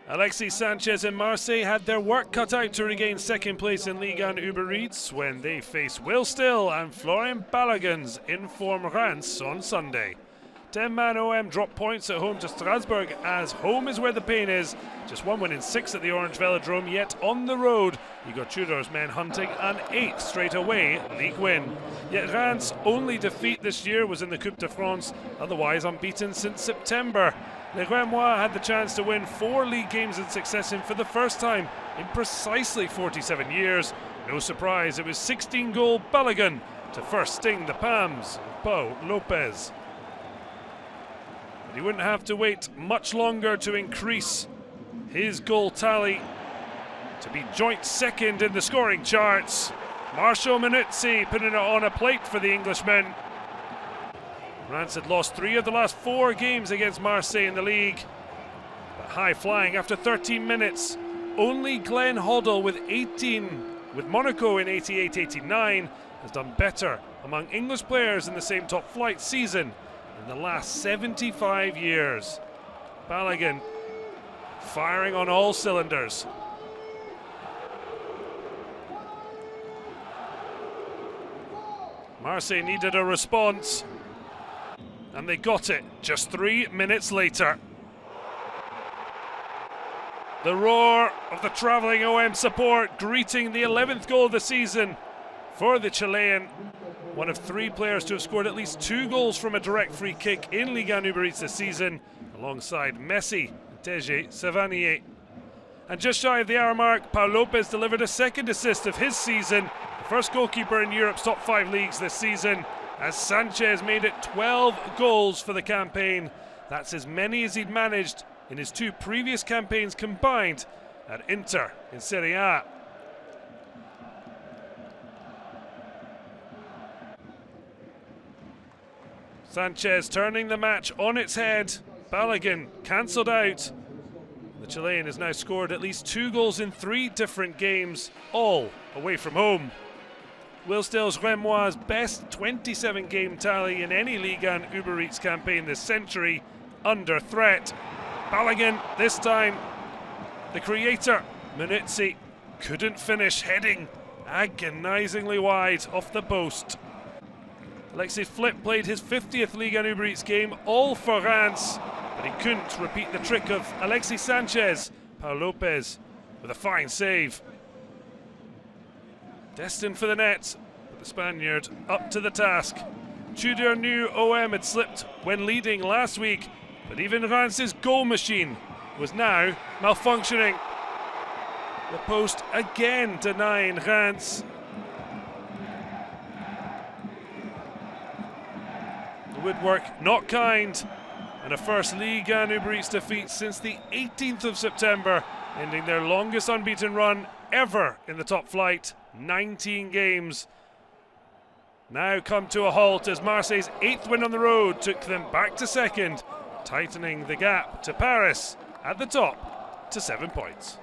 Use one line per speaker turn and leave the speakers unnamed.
Alexis-Sanchez and Marseille had their work cut out to regain second place in Ligue 1 Uber Eats when they face Will Still and Folarin Balogun's in-form Reims on Sunday. 10-man OM dropped points at home to Strasbourg, as home is where the pain is. Just one win in 6 at the Orange Velodrome, yet on the road, GIGOT Tudor's men hunting an 8th straight away league win. Yet Reims' only defeat this year was in the Coupe de France, otherwise unbeaten since September. Les Reimois had the chance to win 4 league games in succession for the first time in precisely 47 years. No surprise, it was 16-goal Balogun to first sting the Palms of Pau Lopez. But he wouldn't have to wait much longer to increase his goal tally to be joint second in the scoring charts. Marshal MUNETSI putting it on a plate for the Englishman. Reims had lost 3 of the last 4 games against Marseille in the league, but high flying after 13 minutes. Only Glenn Hoddle with 18 with Monaco in 88-89 has done better among English players in the same top flight season in the last 75 years. Balogun firing on all cylinders. Marseille needed a response, and they got it just 3 minutes later. The roar of the travelling OM support greeting the 11th goal of the season for the Chilean. One of 3 players to have scored at least 2 goals from a direct free kick in Ligue 1 Uber Eats this season, alongside Messi and Teje Savanier. And just shy of the hour mark, Pau Lopez delivered a second assist of his season, the first goalkeeper in Europe's top 5 leagues this season, as Sanchez made it 12 goals for the campaign. That's as many as he'd managed in his 2 previous campaigns combined at Inter in Serie A. Sanchez turning the match on its head. Balogun cancelled out. The Chilean has now scored at least 2 goals in 3 different games, all away from home. Will Still's Reimois' best 27-game tally in any Ligue 1 Uber Eats campaign this century, under threat. Balogun, this time, the creator, MUNETSI, couldn't finish, heading agonisingly wide off the post. Alexis Flip played his 50th Ligue 1 Uber Eats game, all for Reims, but he couldn't repeat the trick of Alexis-Sanchez. Pau Lopez with a fine save. Destined for the net, but the Spaniard up to the task. Tudor knew OM had slipped when leading last week, but even Reims' goal machine was now malfunctioning. The post again denying Reims. The woodwork not kind, and a first Ligue 1 Uber Eats defeat since the 18th of September, ending their longest unbeaten run ever in the top flight. 19 games now come to a halt as Marseille's 8th win on the road took them back to second, tightening the gap to Paris at the top to 7 points.